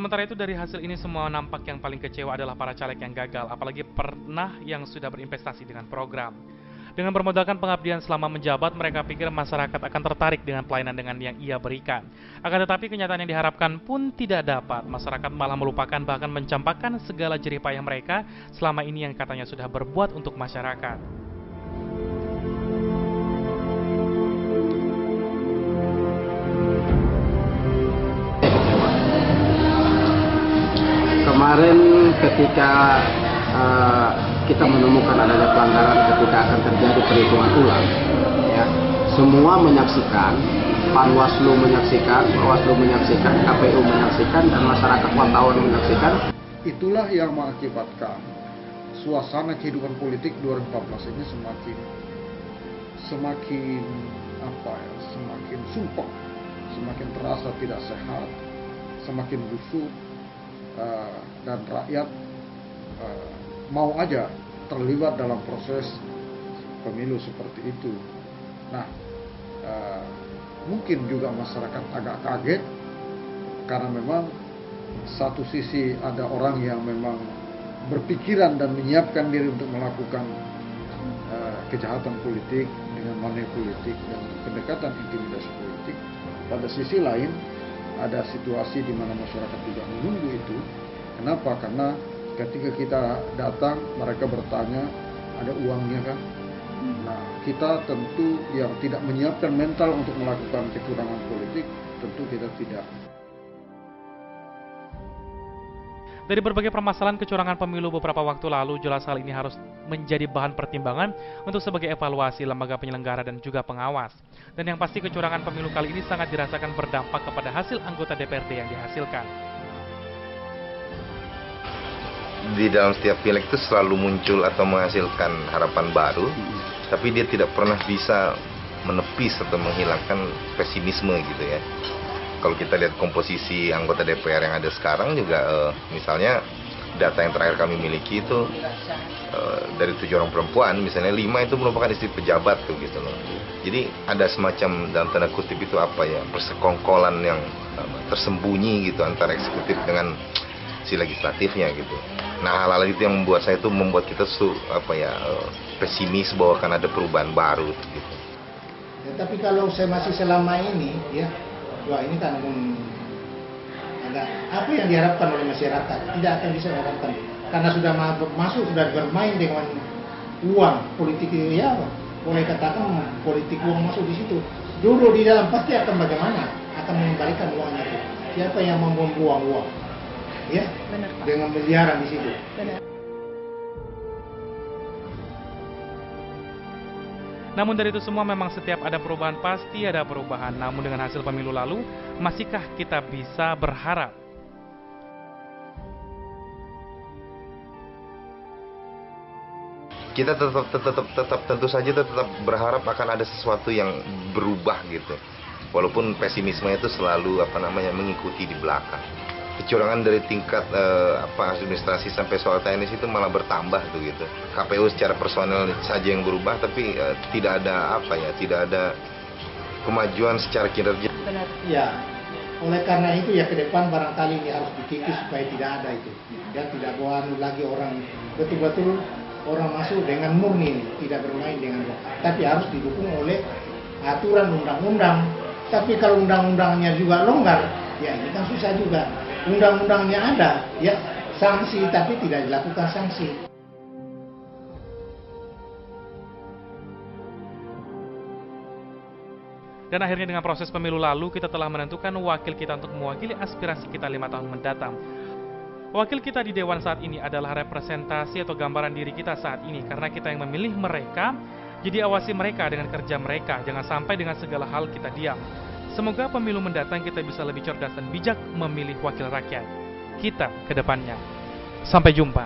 Sementara itu dari hasil ini semua nampak yang paling kecewa adalah para caleg yang gagal, apalagi pernah yang sudah berinvestasi dengan program. Dengan bermodalkan pengabdian selama menjabat, mereka pikir masyarakat akan tertarik dengan pelayanan dengan yang ia berikan. Akan tetapi kenyataan yang diharapkan pun tidak dapat. Masyarakat malah melupakan bahkan mencampakkan segala jerih payah mereka selama ini yang katanya sudah berbuat untuk masyarakat. Kemarin ketika kita menemukan adanya pelanggaran ketika akan terjadi perhitungan ulang, ya, semua menyaksikan, Panwaslu menyaksikan, Bawaslu menyaksikan, KPU menyaksikan, dan masyarakat wartawan menyaksikan. Itulah yang mengakibatkan suasana kehidupan politik 2014 ini semakin semakin sumpah, semakin terasa tidak sehat, semakin busuk. Dan rakyat mau aja terlibat dalam proses pemilu seperti itu. Nah, mungkin juga masyarakat agak kaget karena memang satu sisi ada orang yang memang berpikiran dan menyiapkan diri untuk melakukan kejahatan politik dengan money politik dan pendekatan intimidasi politik. Pada sisi lain ada situasi di mana masyarakat juga menunggu itu. Kenapa? Karena ketika kita datang, mereka bertanya, ada uangnya kan? Nah, kita tentu yang tidak menyiapkan mental untuk melakukan kecurangan politik, tentu kita tidak. Dari berbagai permasalahan kecurangan pemilu beberapa waktu lalu, jelas hal ini harus menjadi bahan pertimbangan untuk sebagai evaluasi lembaga penyelenggara dan juga pengawas. Dan yang pasti kecurangan pemilu kali ini sangat dirasakan berdampak kepada hasil anggota DPRD yang dihasilkan. Di dalam setiap pileg itu selalu muncul atau menghasilkan harapan baru, tapi dia tidak pernah bisa menepis atau menghilangkan pesimisme gitu ya. Kalau kita lihat komposisi anggota DPR yang ada sekarang juga, misalnya data yang terakhir kami miliki itu dari 7 orang perempuan, misalnya 5 itu merupakan istri pejabat tuh gitu loh. Jadi ada semacam dalam tanda kutip itu persekongkolan yang tersembunyi gitu antara eksekutif dengan si legislatifnya gitu. Nah, hal-hal itu yang membuat saya itu membuat kita pesimis bahwa akan ada perubahan baru gitu. Ya, tapi kalau saya masih selama ini ya, wah ini kan agak apa yang diharapkan oleh masyarakat tidak akan bisa diharapkan karena sudah masuk sudah bermain dengan uang politik ya, boleh katakan politik uang masuk di situ. Dulu di dalam pasti akan bagaimana akan mengembalikan uangnya itu. Siapa yang membuang uang? Ya, benar, Pak. Dengan miliaran di situ. Benar. Namun dari itu semua memang setiap ada perubahan pasti ada perubahan. Namun dengan hasil pemilu lalu, masihkah kita bisa berharap? Kita tetap tentu saja tetap berharap akan ada sesuatu yang berubah gitu. Walaupun pesimisme itu selalu mengikuti di belakang. Kecurangan dari tingkat administrasi sampai soal teknis itu malah bertambah tuh gitu. KPU secara personel saja yang berubah, tapi tidak ada kemajuan secara kinerja. Benar. Ya, oleh karena itu ya ke depan barangkali ini harus dikikis supaya tidak ada itu. Ya, tidak boleh lagi orang betul-betul orang masuk dengan murni, tidak bermain dengan uang. Tapi harus didukung oleh aturan undang-undang. Tapi kalau undang-undangnya juga longgar, ya ini kan susah juga. Undang-undangnya ada, ya sanksi tapi tidak dilakukan sanksi. Dan akhirnya dengan proses pemilu lalu kita telah menentukan wakil kita untuk mewakili aspirasi kita 5 tahun mendatang. Wakil kita di Dewan saat ini adalah representasi atau gambaran diri kita saat ini karena kita yang memilih mereka, jadi awasi mereka dengan kerja mereka, jangan sampai dengan segala hal kita diam. Semoga pemilu mendatang kita bisa lebih cerdas dan bijak memilih wakil rakyat kita ke depannya. Sampai jumpa.